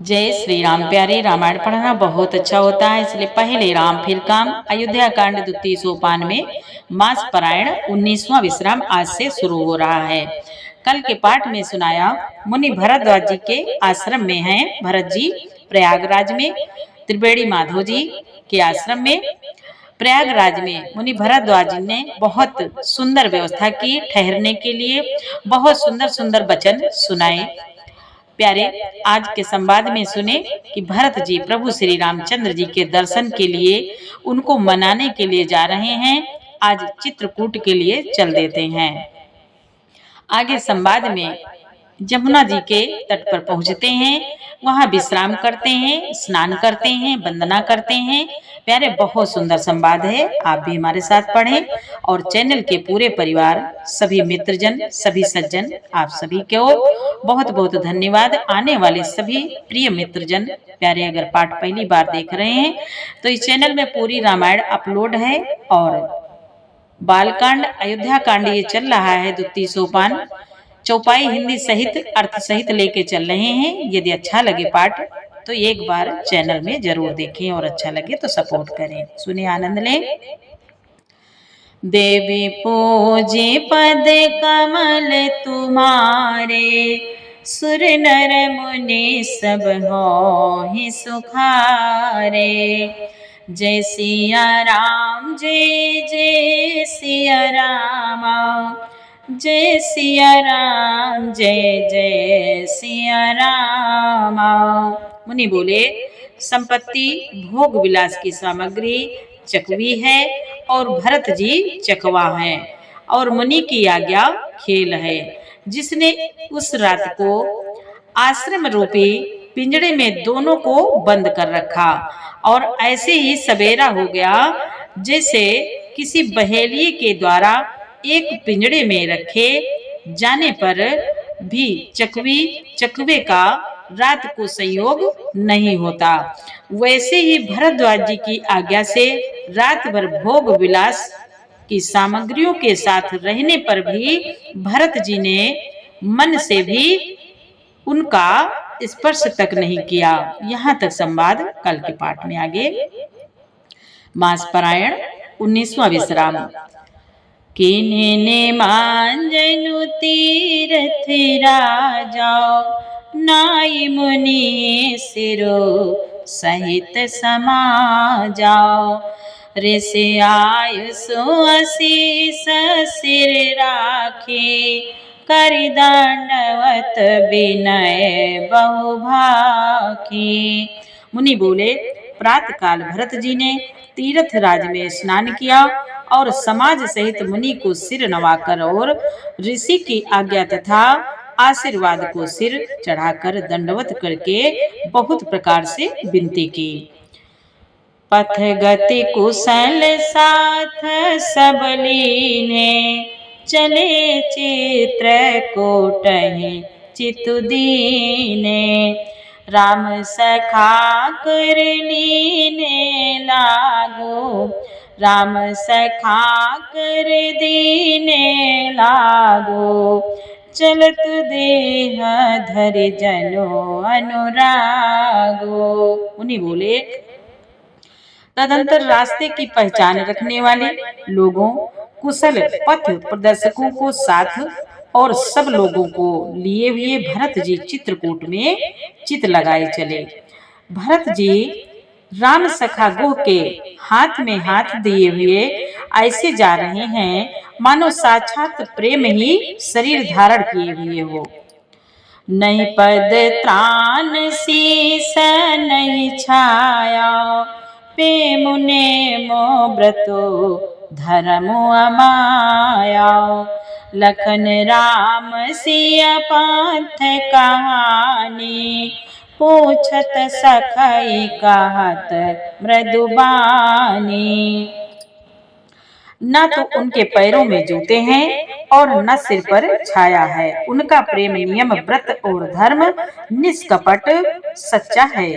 जय श्री राम। प्यारे, रामायण पढ़ना बहुत अच्छा होता है, इसलिए पहले राम फिर काम। अयोध्या कांड द्वितीय सोपान में मास पारायण 19वां विश्राम आज से शुरू हो रहा है। कल के पाठ में सुनाया मुनि भरद्वाज जी के आश्रम में हैं। भरत जी प्रयागराज में, त्रिवेणी माधव जी के आश्रम में। प्रयागराज में मुनि भरद्वाज जी ने बहुत सुंदर व्यवस्था की ठहरने के लिए, बहुत सुंदर सुंदर वचन सुनाए। प्यारे, आज के संवाद में सुने कि भरत जी प्रभु श्री रामचंद्र जी के दर्शन के लिए, उनको मनाने के लिए जा रहे हैं। आज चित्रकूट के लिए चल देते हैं। आगे संवाद में जमुना जी के तट पर पहुंचते हैं, वहां विश्राम करते हैं, स्नान करते हैं, वंदना करते हैं। प्यारे, बहुत सुंदर संवाद है, आप भी हमारे साथ पढ़ें। और चैनल के पूरे परिवार, सभी मित्रजन, सभी सज्जन, आप सभी को बहुत बहुत धन्यवाद। आने वाले सभी प्रिय मित्रजन प्यारे, अगर पाठ पहली बार देख रहे हैं तो इस चैनल में पूरी रामायण अपलोड है और बालकांड, अयोध्या कांड ये चल रहा है। द्वितीय सोपान चौपाई हिंदी सहित अर्थ सहित लेके चल रहे हैं। यदि अच्छा लगे पाठ तो एक बार चैनल में जरूर देखें और अच्छा लगे तो सपोर्ट करें। सुने, आनंद लें। देवी पूजे पद कमल तुम्हारे, सुर नर मुनि सब होहि सुखारे। जय सिया राम, जय जय सिया रामा, जय सिया राम, जय जय सिया रामा। मुनि बोले, संपत्ति भोग विलास की सामग्री चकवी है और भरत जी चकवा है, और मुनि की आज्ञा खेल है। जिसने उस रात को आश्रम रूपी पिंजड़े में दोनों को बंद कर रखा, और ऐसे ही सवेरा हो गया जैसे किसी बहेलिए के द्वारा एक पिंजड़े में रखे जाने पर भी चकवे का रात को संयोग नहीं होता, वैसे ही भरद्वाज जी की आज्ञा से रात भर भोग विलास की सामग्रियों के साथ रहने पर भी भरत जी ने मन से भी उनका स्पर्श तक नहीं किया। यहाँ तक संवाद। कल के पाठ में आगे मास पारायण 19वां विश्राम। किन्ने मांजनु तीरथ राजा, नाई मुनि सिरो सहित समा जाओ। ऋषि आयुषो असीस सिर राखे, कर दंडवत विनय बहुभाखी। मुनि बोले, प्रातः काल भरत जी ने तीर्थ राज में स्नान किया और समाज सहित मुनि को सिर नवाकर और ऋषि की आज्ञा तथा आशीर्वाद को सिर चढ़ाकर दंडवत करके बहुत प्रकार से विनती की। पथ गति कुशल साथ सब लीने, चले चित्रकूटहि चितु दीने। राम सखा कर लीने लागो, राम सखा कर दीने लागो। चलत देह धरि जनो अनुरागो। मुनि बोले, तदंतर रास्ते की पहचान रखने वाले लोगों, कुशल पथ प्रदर्शकों को साथ और सब लोगों को लिए हुए भरत जी चित्रकूट में चित लगाए चले। भरत जी राम सखा गो के हाथ में हाथ दिए हुए ऐसे जा रहे हैं मानो साक्षात प्रेम ही शरीर धारण किए हुए हो। नहीं पद त्राण शीस नहीं छाया, प्रेम नेमो व्रतो धर्म अमाया। लखन राम सिया पंथ कहानी, पूछत सखई कहत मृदुबानी। न तो उनके पैरों में जूते हैं और न सिर पर छाया है। उनका प्रेम नियम व्रत और धर्म निष्कपट सच्चा है।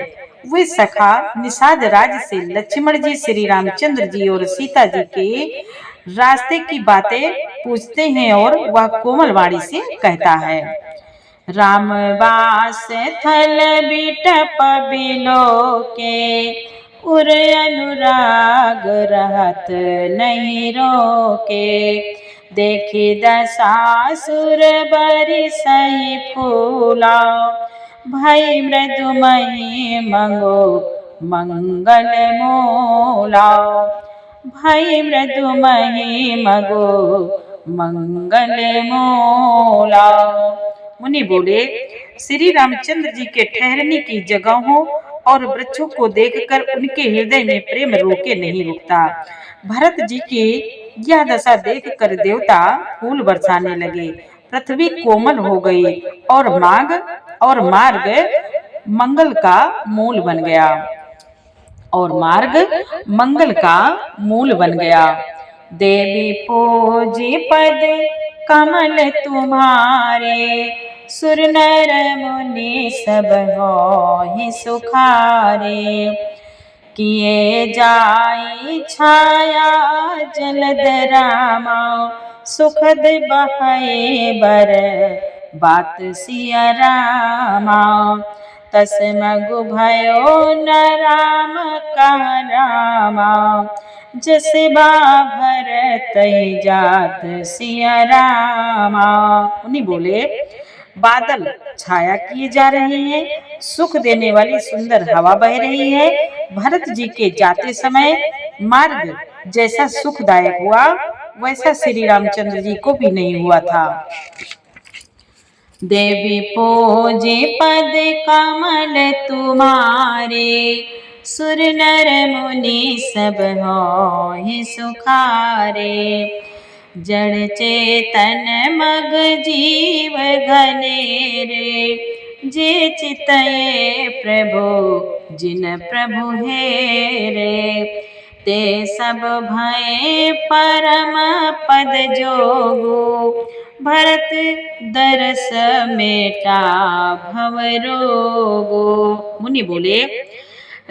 वे सखा निषाद राज से लक्ष्मण जी, श्री रामचंद्र जी और सीता जी के रास्ते की बातें पूछते हैं और वह कोमल वाणी से कहता है। रामवास थल बिटप बिलोके, उर अनुराग रहत नहीं रोके। देखी दशासुर बरि सही फूला, भई मृदुमयी मंगो मंगल मूला। भई मृदुमयी मगो मंगल मूला। मुनि बोले, श्री रामचंद्र जी के ठहरने की जगहों और वृक्षों को देखकर उनके हृदय में प्रेम रोके नहीं रुकता। भरत जी की यह दशा देखकर देवता फूल बरसाने लगे, पृथ्वी कोमल हो गई और मार्ग मंगल का मूल बन गया। और मार्ग मंगल का मूल बन गया। देवी पूजी पद कमल तुम्हारे, सुर नर मुनि सब होहि सुखारे। किए जाई छाया जलद रामा, सुखद बहै बर बात सिया रामा। तस मगु भयो न राम कह रामा, जस बा भरत जात सिया रामा। उन्हीं बोले, बादल छाया किए जा रहे हैं, सुख देने वाली सुंदर हवा बह रही है। भरत जी के जाते समय मार्ग जैसा सुखदायक हुआ, वैसा श्री रामचंद्र जी को भी नहीं हुआ था। देवी पूजे पद कमल तुम्हारे, सुर नर मुनि सब होहि सुखारे। जड़ चेतन मग जीव घनेरे, जे चितये प्रभु जिन प्रभु हेरे। ते सब भय परम पद जोगु, भरत दरस मेटा भव रोगो। मुनि बोले,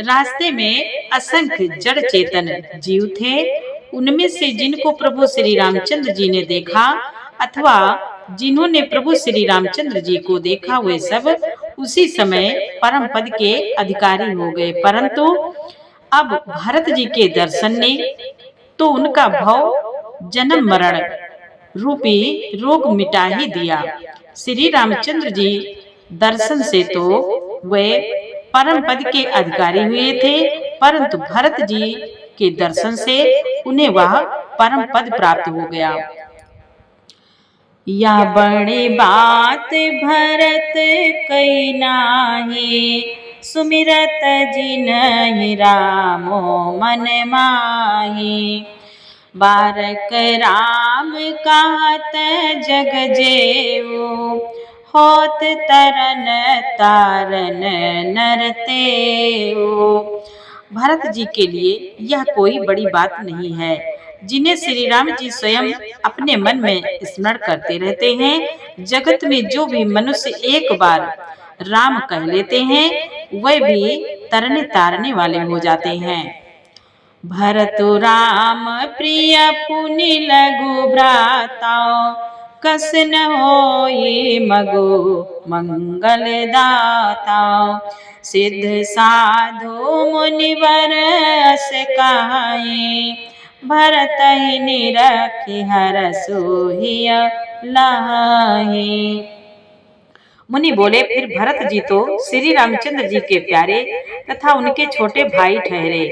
रास्ते में असंख्य जड़ चेतन जीव थे। उनमें से जिनको प्रभु श्री रामचंद्र जी ने देखा अथवा जिन्होंने प्रभु श्री रामचंद्र जी को देखा, वे सब उसी समय परम पद के अधिकारी हो गए। परंतु अब भरत जी के दर्शन ने तो उनका भव जन्म मरण रूपी रोग मिटा ही दिया। श्री रामचंद्र जी दर्शन से तो वे परम पद के अधिकारी हुए थे, परंतु भरत जी के दर्शन से उन्हें वह परम पद प्राप्त हो गया। या बड़ी बात भरत कई नाही, सुमिरत जिनहि रामो मन माही। बारक राम कहत जग जेऊ, होत तरन तारन नर तेऊ। भरत जी के लिए यह कोई बड़ी बात नहीं है, जिन्हें श्री राम जी स्वयं अपने मन में स्मरण करते रहते हैं। जगत में जो भी मनुष्य एक बार राम कह लेते हैं, वे भी तरने तारने वाले हो जाते हैं। भरत राम प्रिय पुनि लघु भ्राता, कस न होई मगु मंगल दाता। सिद्ध साधु मुनिवर अस कहाई, भरत ही निरखि हरसु हिय लाही। मुनि बोले, फिर भरत जी तो श्री रामचंद्र जी के प्यारे तथा उनके छोटे भाई ठहरे,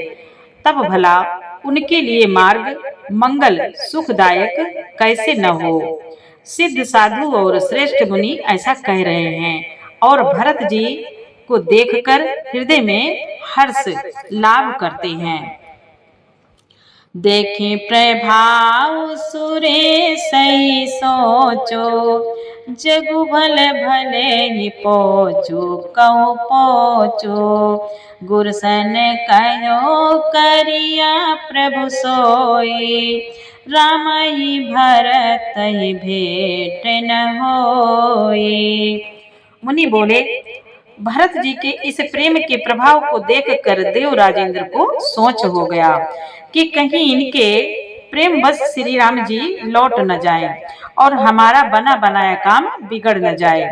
तब भला उनके लिए मार्ग मंगल सुखदायक कैसे न हो। सिद्ध साधु और श्रेष्ठ मुनि ऐसा कह रहे हैं और भरत जी को देखकर हृदय में हर्ष लाभ करते हैं। देखे प्रभाव सुरे सही सोचो, जगु भल भले ही पोचो कहु पोचो। गुरसन कहो करिया प्रभु सोई, राम ही भरत ही भेंट न होई। मुनि बोले, भरत जी के इस प्रेम के प्रभाव को देखकर देव राजेंद्र को सोच हो गया कि कहीं इनके प्रेम बस श्री राम जी लौट न जाए और हमारा बना बनाया काम बिगड़ न जाए।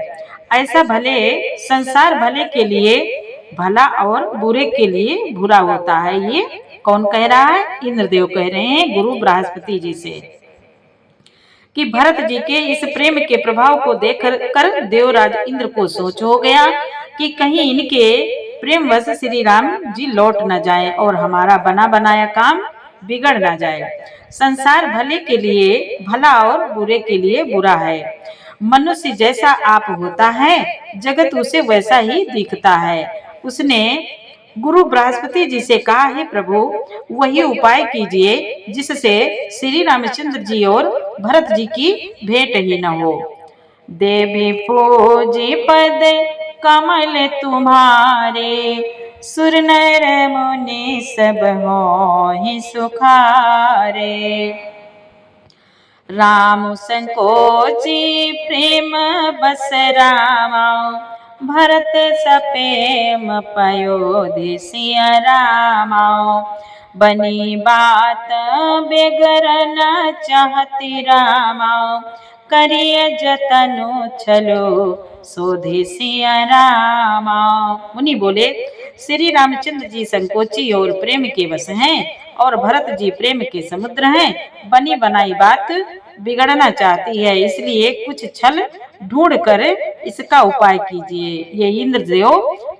ऐसा भले संसार भले के लिए भला और बुरे के लिए बुरा होता है। ये कौन कह रहा है? इंद्रदेव कह रहे हैं गुरु बृहस्पति जी से कि भरत जी के इस प्रेम के प्रभाव को देख कर देवराज इंद्र को सोच हो गया कि कहीं इनके प्रेम वश श्री राम जी लौट न जाए और हमारा बना बनाया काम बिगड़ न जाए। संसार भले के लिए भला और बुरे के लिए बुरा है। मनुष्य जैसा आप होता है, जगत उसे वैसा ही दिखता है। उसने गुरु बृहस्पति जी से कहा, है प्रभु वही उपाय कीजिए जिससे श्री रामचंद्र जी और भरत जी की भेंट ही न हो। देवी पूजी पद कमल तुम्हारे, सुर नर मुनि सब होहि सुखारे। राम संकोचि प्रेम बस रामा, भरत सपेम पयोधि सिया रामा। बनी बात बेगर न चाहती रामा, करिय जतनु छलो सोधि सिया रामा। मुनि बोले, श्री रामचंद्र जी संकोची और प्रेम के वश हैं और भरत जी प्रेम के समुद्र हैं। बनी बनाई बात बिगड़ना चाहती है, इसलिए कुछ छल ढूंढ कर इसका उपाय कीजिए। ये इंद्रदेव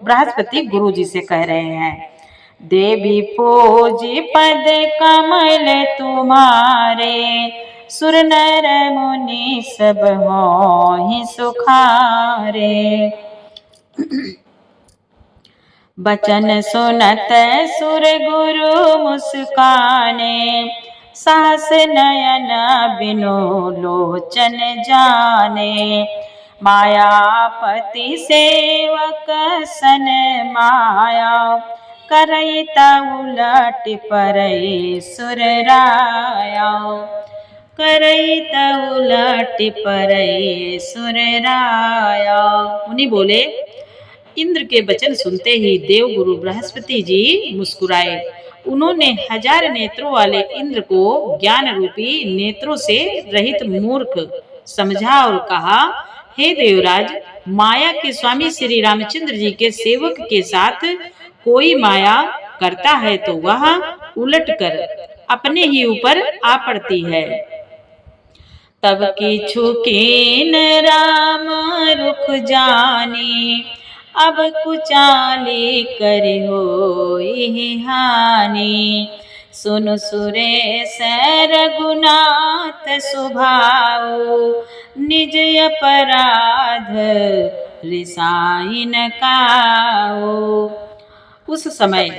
बृहस्पति गुरु जी से कह रहे हैं। देवी पूजी पद कमल तुम्हारे, सुर नर मुनि सब होहि सुखारे। बचन सुनत सुर गुरु मुस्काने, सास नयन बिनु लोचन जाने। मायापति सेवक सन माया, करैता उलट परई सुर राया। करैता उलट परई सुर राया। मुनि बोले, इंद्र के वचन सुनते ही देव गुरु बृहस्पति जी मुस्कुराए। उन्होंने हजार नेत्रों वाले इंद्र को ज्ञान रूपी नेत्रों से रहित मूर्ख समझा और कहा, हे देवराज, माया के स्वामी श्री रामचंद्र जी के सेवक के साथ कोई माया करता है तो वह उलट कर अपने ही ऊपर आ पड़ती है। तब किछु कीन राम रुख जानी, अब कुचाली करि होई हानि। सुन सुरेश रघुनाथ सुभाऊ, निज अपराध रिसाई न काऊ। उस समय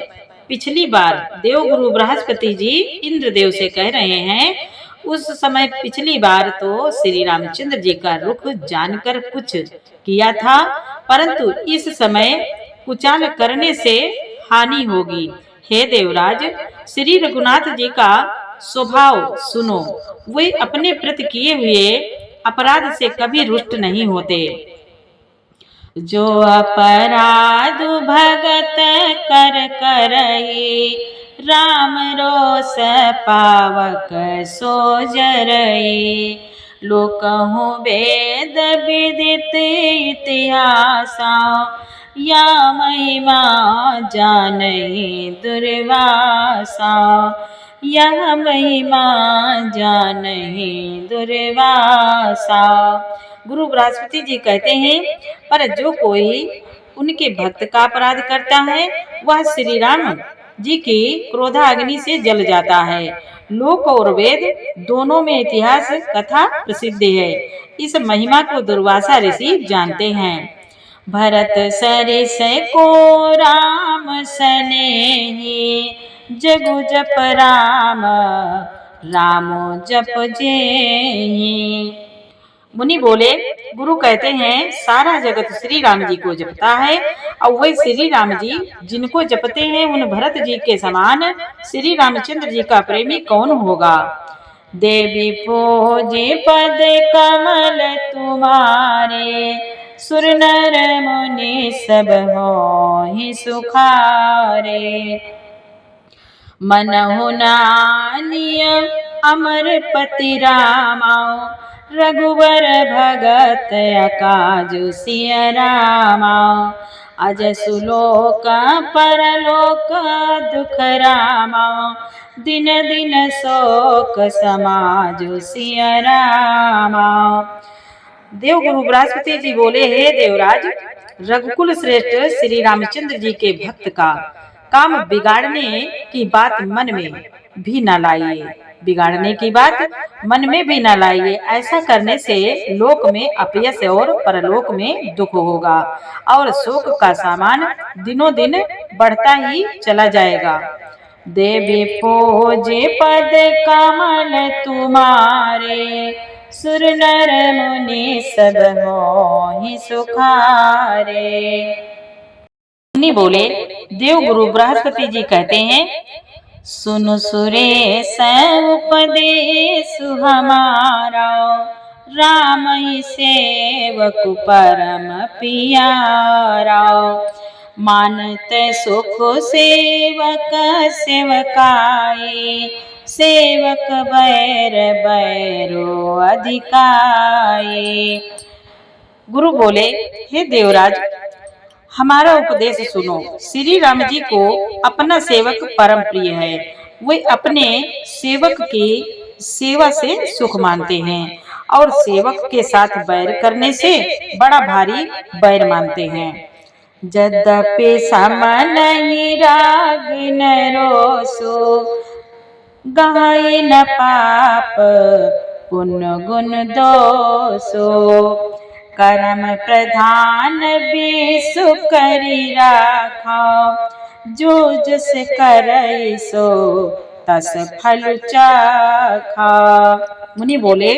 पिछली बार देवगुरु बृहस्पति जी इंद्रदेव से कह रहे हैं, उस समय पिछली बार तो श्री रामचंद्र जी का रुख जानकर कुछ किया था, परंतु इस समय कुचाल करने से हानि होगी। हे देवराज, श्री रघुनाथ जी का स्वभाव सुनो, वे अपने प्रति किए हुए अपराध से कभी रुष्ट नहीं होते। जो अपराध भगत कर करई, राम रोष पावक सो जरई। लोकहु वेद विदित इतिहासा, या महिमा जानहि दुर्वासा। यह महिमा जानहि दुर्वासा। गुरु बृहस्पति जी कहते हैं, पर जो कोई उनके भक्त का अपराध करता है, वह श्री राम जी की क्रोधाग्नि से जल जाता है। लोक और वेद दोनों में इतिहास कथा प्रसिद्ध है। इस महिमा को दुर्वासा ऋषि जानते हैं। भरत सरिस को राम सनेही, जगु जप राम रामो जप जेहि। मुनि बोले, गुरु कहते हैं, सारा जगत श्री राम जी को जपता है और वही श्री राम जी जिनको जपते हैं, उन भरत जी के समान श्री रामचंद्र जी का प्रेमी कौन होगा। देवी पूजे पद कमल तुम्हारे, सुर नर मुनि सब होहि सुखारे। मनहु नानिय अमर पति रामा, रघुवर भगत अकाजु सिय रामा। अज सुलोक परलोक दुख रामा। दिन दिन शोक समाजु सिय रामा। देवगुरु बृहस्पति जी बोले, हे देवराज, रघुकुल श्रेष्ठ श्री रामचंद्र जी के भक्त का काम बिगाड़ने की बात मन में भी न लाइए। बिगाड़ने की बात मन में भी न लाइए। ऐसा करने से लोक में अपयश और परलोक में दुख होगा और शोक का सामान दिनों दिन बढ़ता ही चला जाएगा। देवी पूजे पद कमल तुम्हारे। सुर नर मुनि सब मोहि सुखारे। मुनि बोले, देव गुरु बृहस्पति जी कहते हैं, सुन सुरेश उपदेश हमारा। राम ही सेवक परम पियारा। मानत सुख सेवक सेवकाई। सेवक बैर बैरो अधिकाई। गुरु बोले, हे देवराज, हमारा उपदेश सुनो। श्री राम जी को अपना सेवक परम प्रिय है। वे अपने सेवक की सेवा से सुख मानते हैं और सेवक के साथ बैर करने से बड़ा भारी बैर मानते हैं। यद्यपि सम नहीं राग न रोसो। गाय न पाप पुण्य गुण दोषो। कर्म प्रधान विषु करी राखा। जो जस करई सो तस फल चाखा। मुनि बोले,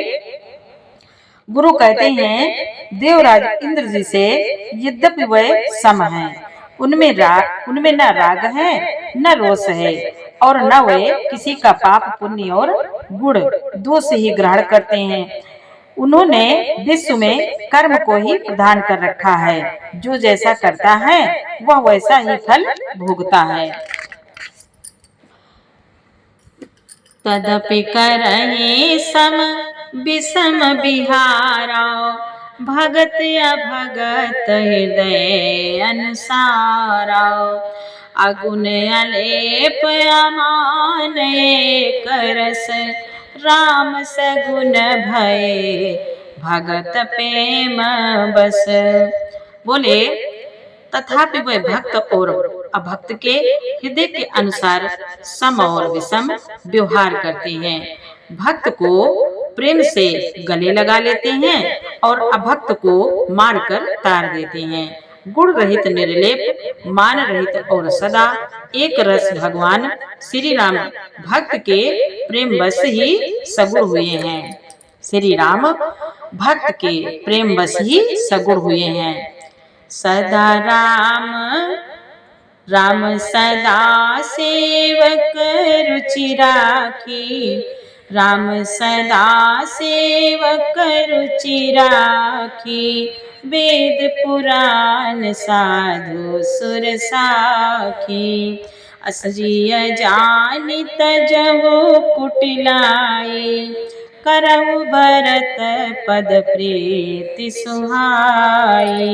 गुरु कहते हैं, देवराज इंद्र जी से यद्यपि वह सम है, उनमें न राग है न रोष है और न वे किसी का पाप पुण्य और गुण दोष ही ग्रहण करते हैं। उन्होंने विश्व में कर्म को ही प्रधान कर रखा है। जो जैसा करता है वह वैसा ही फल भोगता है। तदपि करहि सम विषम बिहारा। भगत अभगत हृदय अनुसारा। अगुण अलेप अमान एक रस। राम सगुण भय भगत प्रेम बस। बोले, तथापि वह भक्त और अभक्त के हृदय के अनुसार सम और विषम व्यवहार करते हैं। भक्त को प्रेम से गले लगा लेते हैं और अभक्त को मारकर तार देते हैं। गुण रहित निर्लेप, मान रहित और सदा एक रस भगवान श्री राम भक्त के प्रेम बस ही सगुण हुए हैं। श्री राम भक्त के प्रेम बस ही सगुण हुए हैं। सदा राम सदा सेवक रुचि राखी। राम सदा सेवक रुचि राखी। वेद पुराण साधु सुर साखी। असजिय जानि तजहु कुटिलाई। करहु भरत पद प्रीति सुहाई।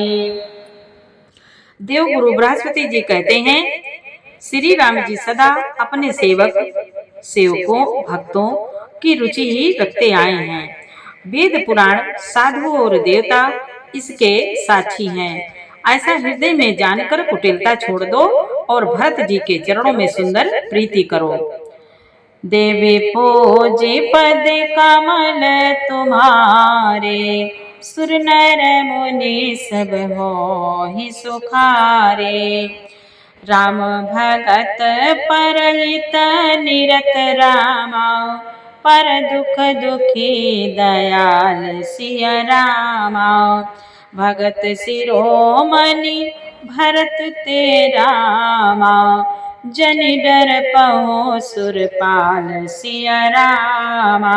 देवगुरु बृहस्पति जी कहते हैं, श्री राम जी सदा अपने सेवकों भक्तों की रुचि ही रखते आए हैं। वेद पुराण साधु और देवता इसके साक्षी हैं। ऐसा हृदय में जानकर कुटिलता छोड़ दो और भरत जी के चरणों में सुंदर प्रीति करो। देवी पूजे पद कमल तुम्हारे। सुर नर मुनि सब मोहि सुखारे। राम भगत परहित निरत रामा। पर दुख दुखी दयाल सिय रामा। भगत शिरोमणि भरत ते रामा। जन डर पहो सुरपाल सिय रामा।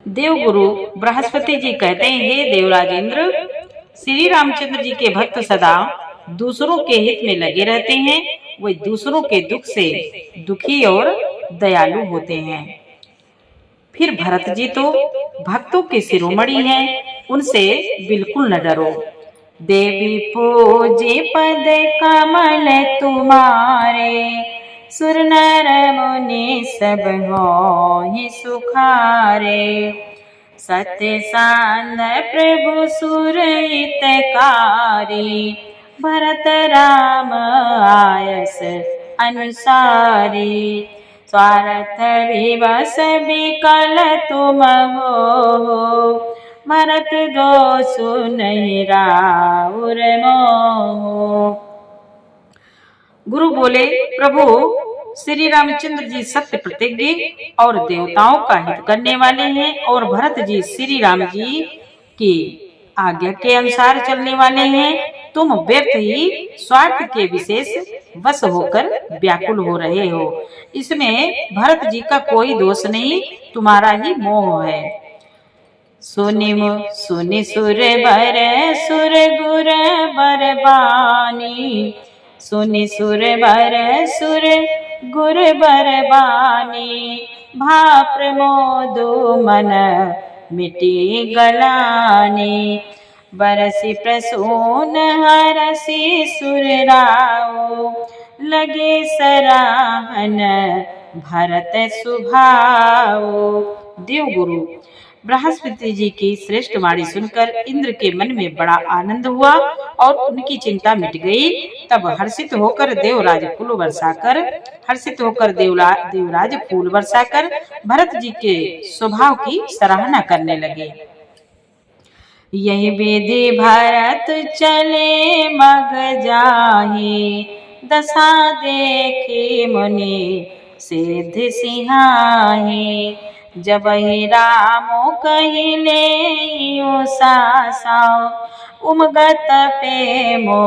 देवगुरु बृहस्पति जी कहते हैं, हे देवराज इंद्र, श्री रामचंद्र जी के भक्त सदा दूसरों के हित में लगे रहते हैं। वे दूसरों के दुख से दुखी और दयालु होते हैं। फिर भरत जी तो भक्तों की शिरोमणि है, उनसे बिल्कुल न डरो। देवी पूजे पद कमल तुम्हारे, सुर नर मुनि सब होहि सुखारे। सत्य सांध प्रभु सुर हितकारी, भरत राम आयस अनुसारी। स्वार्थ विवश विकल तुम हो, भरत दोषु नहीं राउर मोह। गुरु बोले, प्रभु श्री रामचंद्र जी सत्य प्रतिज्ञ और देवताओं का हित करने वाले हैं, और भरत जी श्री राम जी की आज्ञा के अनुसार चलने वाले हैं। तुम व्यर्थ ही स्वार्थ के विशेष वश होकर व्याकुल हो रहे हो। इसमें भरत जी का कोई दोष नहीं, तुम्हारा ही मोह है। सुनि सुर बर सुर गुर बरबानी, सुनि सुर बर सुर गुर बरबानी। भा प्रमोदु मन मिटी गलानी, बरसी प्रसून हरसी सुर राव। लगे सराहन भरत सुभाव। देवगुरु बृहस्पति जी की श्रेष्ठ वाणी सुनकर इंद्र के मन में बड़ा आनंद हुआ और उनकी चिंता मिट गई। तब हर्षित होकर देवराज फूल बरसाकर भरत जी के स्वभाव की सराहना करने लगे। यही विधि भरत चले मग जाहि, दशा देखी मुनि सिद्धि सिंहाहि। जब ही रामो कहिले सासा, उमगत प्रेमो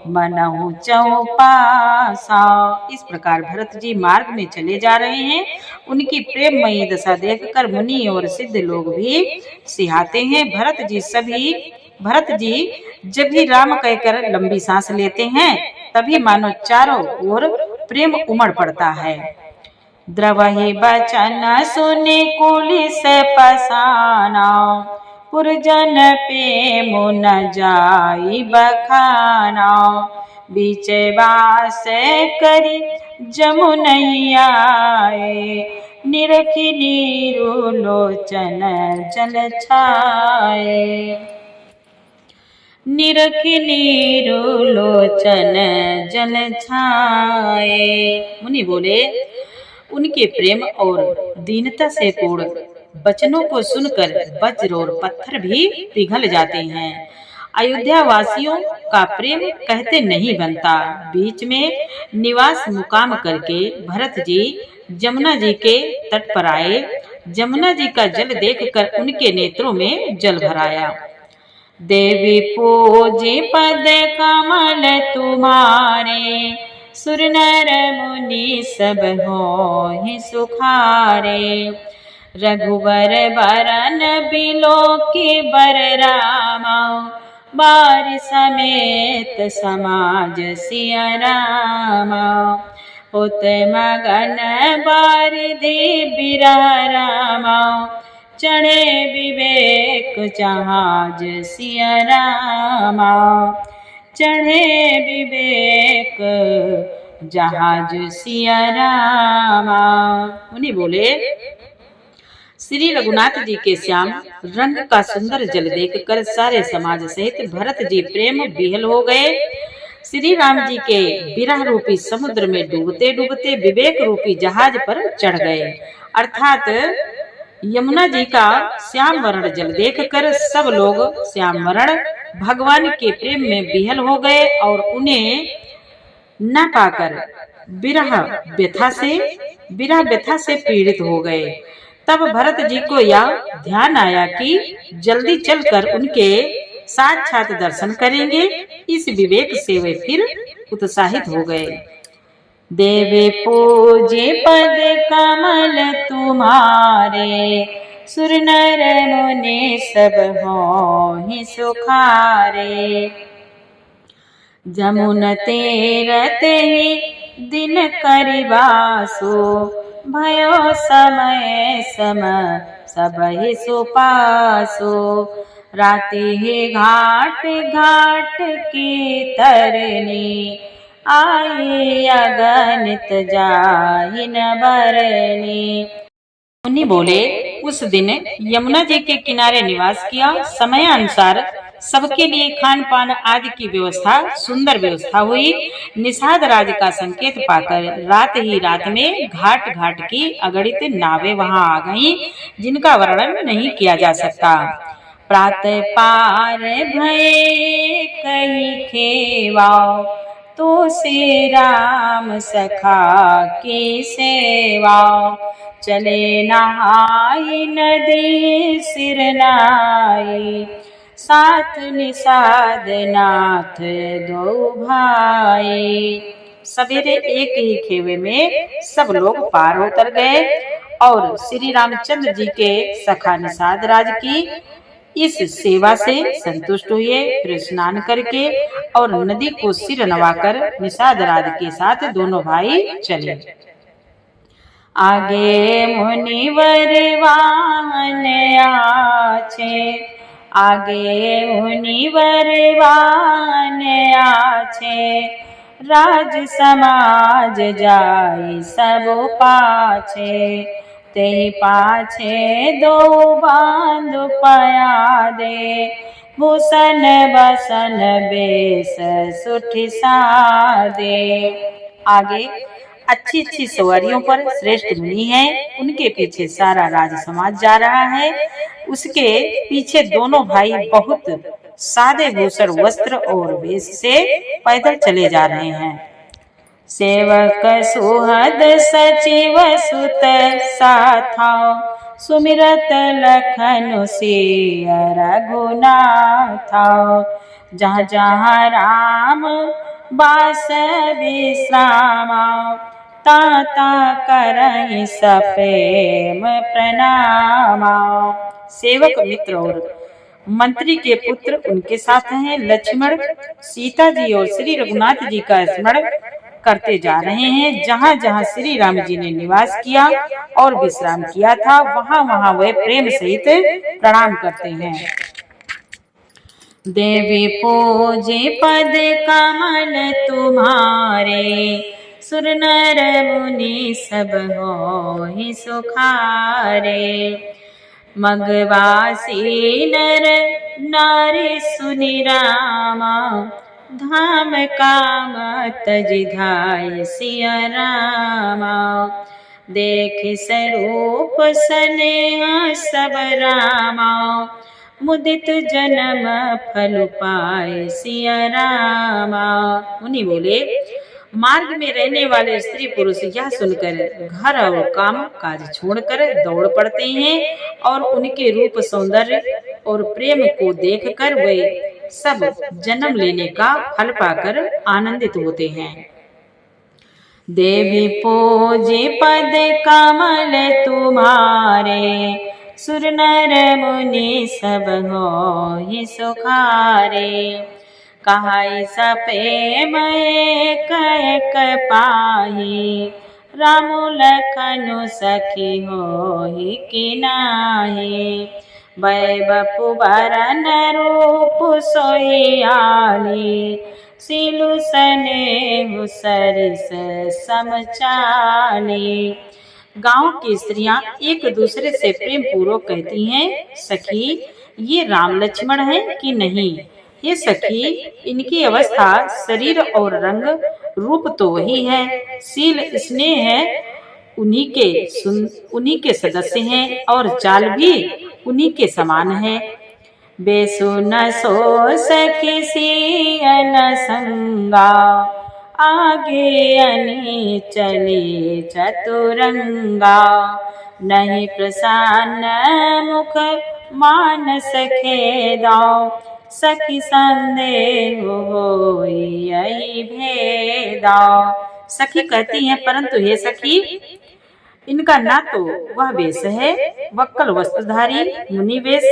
मनहु चौपासा। इस प्रकार भरत जी मार्ग में चले जा रहे हैं। उनकी प्रेममयी दशा देखकर मुनि और सिद्ध लोग भी सिहाते हैं। भरत जी जब भी राम कहकर लंबी सांस लेते हैं, तभी मानो चारों ओर प्रेम उमड़ पड़ता है। द्रवहि बचन सुनि कुलिस पसाना, पुरजन प्रेम न जाई बखाना। बीच वास करी जमुनैया, निरखि नीरु लोचन जल छाए। निरखि नीरु लोचन जल छाए। मुनि बोले, उनके प्रेम और दीनता से पूर्ण वचनों को सुनकर वज्र और पत्थर भी पिघल जाते हैं। अयोध्या वासियों का प्रेम कहते नहीं बनता। बीच में निवास मुकाम करके भरत जी जमुना जी के तट पर आए। जमुना जी का जल देखकर उनके नेत्रों में जल भराया। देवी पूजे पद कमल तुम्हारे, सुर नर मुनि सब होहि सुखारे। रघुबर बरन बिलोकी बर रामा, बारि समेत समाज सिया रामा। होत मगन बारिधि बिरह रामा, चढ़े विवेक जहाज सिया रामा। चढ़े विवेक जहाज सिया रामा। मुनि बोले, श्री रघुनाथ जी के श्याम रंग का सुंदर जल देखकर सारे समाज सहित भरत जी प्रेम विहल हो गए। श्री राम जी के विरह रूपी समुद्र में डूबते डूबते विवेक रूपी जहाज पर चढ़ गए। अर्थात यमुना जी का श्याम वर्ण जल देखकर सब लोग श्याम वर्ण भगवान के प्रेम में विहल हो गए और उन्हें न पाकर विरह व्यथा से पीड़ित हो गए। तब भरत जी को यह ध्यान आया कि जल्दी चलकर उनके साक्षात दर्शन करेंगे। इस विवेक से वे फिर उत्साहित हो गए। देवी पूजे पद कमल तुम्हारे, सुर नर मुनि सब होहि सुखारे। जमुन तीरथ ही दिन करिबासो, भयो समय सम सब ही सुपासो। राति ही घाट घाट की तरनी, आई अगणित जाहि न बरनी। मुनि बोले, उस दिन यमुना जी के किनारे निवास किया। समय अनुसार सबके लिए खान पान आदि की व्यवस्था, सुंदर व्यवस्था हुई। निषाद राज का संकेत पाकर रात ही रात में घाट घाट की अगणित नावें वहां आ गईं, जिनका वर्णन नहीं किया जा सकता। प्रातः पार भये कही खेवाओ, तो श्री राम सखा की सेवा। चले नहाई नदी सिर नाई, साथ निषाद नाथ दो भाई। सवेरे एक ही खेवे में सब लोग पार उतर गए और श्री रामचंद्र जी के सखा निषाद राज की इस सेवा से संतुष्ट हुए। फिर स्नान करके और नदी को सिर नवाकर निषाद राज के साथ दोनों भाई चले। आगे मुनिवर वाहन आछे, आगे मुनिवर वाहन आछे, राज समाज जाय सब पाछे। ते पाछे दो बांधु पया दे, भूषण बसन बेस सुठि सादे। आगे अच्छी अच्छी सवारियों पर श्रेष्ठ मुनि हैं, उनके पीछे सारा राज समाज जा रहा है। उसके पीछे दोनों भाई बहुत सादे भूषण वस्त्र और वेश से पैदल चले जा रहे हैं। सेवक सुहद सचिव सुत साथा, सुमिरत लखन सिय रघुनाथा। जहाँ जहाँ राम बास विश्रामा, ताता करहि सप्रेम प्रणामा। सेवक मित्र और मंत्री के पुत्र उनके साथ हैं। लक्ष्मण, सीता जी और श्री रघुनाथ जी का स्मरण करते जा रहे हैं। जहाँ जहाँ श्री राम जी ने निवास किया और विश्राम किया था, वहाँ वहाँ वह प्रेम सहित प्रणाम करते हैं। देवी पूजे पद कमल तुम्हारे, सुर नर मुनि सब होहि सुखारे। मगवासी नर नारी सुनि रामा, धाम काम तजि धाय सिया रामा। देख स्वरूप स्नेह सब रामा, मुदित जन्म फल पाए सिया रामा। मुनि बोले, मार्ग में रहने वाले स्त्री पुरुष यह सुनकर घर और काम काज छोड़कर दौड़ पड़ते हैं और उनके रूप सौंदर्य और प्रेम को देखकर वे सब जन्म लेने का फल पाकर आनंदित होते हैं। देवी पूजे पद कमल तुम्हारे, सुर नर मुनि सब होहि सुखारे। कहाई सप्रेम एक एक पाहि, राम लखन सखी होहि कि नाहि। वैभव बरन रूप सोहियाली, सिलु स्नेह सरिस समचाली। गांव की स्त्रियां एक दूसरे से प्रेम पूर्वक कहती हैं, सखी ये राम लक्ष्मण हैं कि नहीं? ये सखी, इनकी अवस्था, शरीर और रंग रूप तो वही है, शील स्नेह है उन्हीं के सदस्य हैं और चाल भी उन्हीं के समान है। बेसु न सो सखी सियन संगा, आगे अनी चली चतुरंगा। नहीं प्रसन्न मुख मानस खेदा, सखी संदेह होई यही भेदा। सखी कहती हैं, परंतु हे सखी, इनका ना तो वह वेश है वक्कल वस्त्रधारी मुनि वेश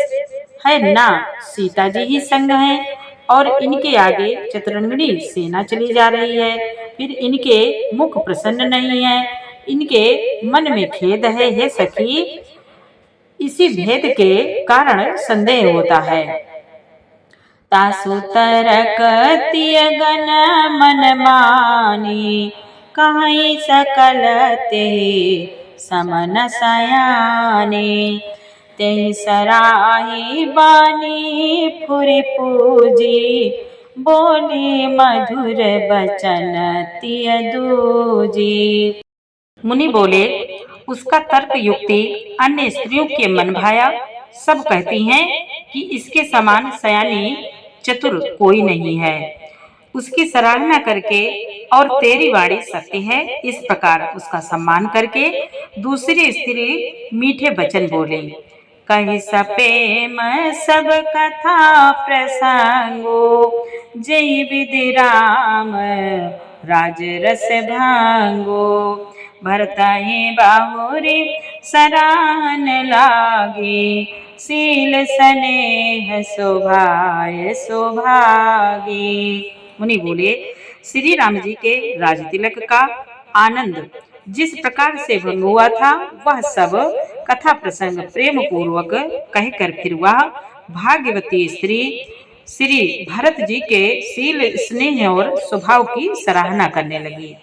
है, ना सीता जी ही संग है, और इनके आगे चतुरंगनी सेना चली जा रही है। फिर इनके मुख प्रसन्न नहीं है, इनके मन में खेद है। हे सखी, इसी भेद के कारण संदेह होता है। तासु तरकतिय गण मन मानी, कहीं सकल ते समन सयाने। ते सराही बानी फुरि पूजी, बोली मधुर बचन तिय दूजी। मुनि बोले, उसका तर्क युक्ति अन्य स्त्रियों के मन भाया। सब कहती हैं कि इसके समान सयानी चतुर कोई नहीं है। उसकी सराहना करके और तेरी वाणी सत्य है, इस प्रकार उसका सम्मान करके दूसरी स्त्री मीठे वचन बोले। कही सपेम सब कथा प्रसंगो, जय विधि राम राजरस भांगो। भरतहि बाहुरी सराहन लागे, शील स्नेह शोभाय शोभागे। मुनि बोले, श्री राम जी के राज तिलक का आनंद जिस प्रकार से भंग हुआ था, वह सब कथा प्रसंग प्रेम पूर्वक कहकर फिर वह भाग्यवती स्त्री श्री भरत जी के शील स्नेह और स्वभाव की सराहना करने लगी।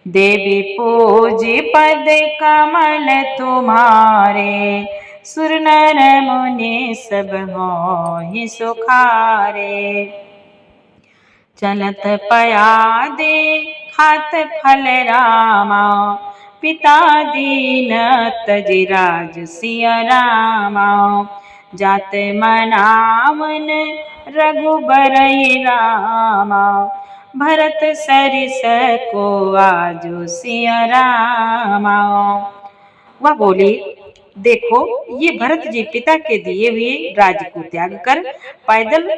देवी पूजी पद कमल तुम्हारे, सुर नर मुनि सब होहि सुखारे। चलत पया दे खात फल रामा, पिता दीन तजि राज सिया रामा। जात मनावन रघुबर रामा, भरत सरिस को आजो सिया रामा। वह बोली, देखो ये भरत जी पिता के दिए हुए राज्य को त्याग कर पैदल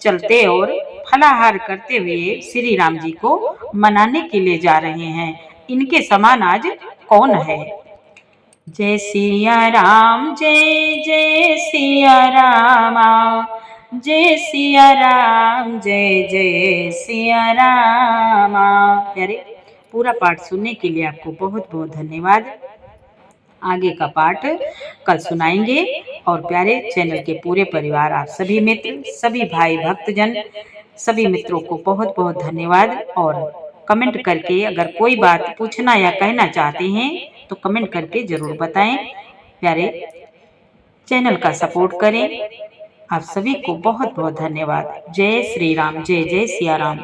चलते और फलाहार करते हुए श्री राम जी को मनाने के लिए जा रहे हैं। इनके समान आज कौन है। जय सिया राम जय जय सिया रामा, जय सिया राम जय जय सिया रामा। प्यारे, पूरा पाठ सुनने के लिए आपको बहुत बहुत धन्यवाद। आगे का पाठ कल सुनाएंगे। और प्यारे चैनल के पूरे परिवार, आप सभी मित्र, सभी भाई भक्तजन, सभी मित्रों को बहुत बहुत धन्यवाद। और कमेंट करके अगर कोई बात पूछना या कहना चाहते हैं तो कमेंट करके जरूर बताएं। प्यारे, चैनल का सपोर्ट करें। आप सभी को बहुत बहुत धन्यवाद। जय श्री राम, जय जय सिया राम।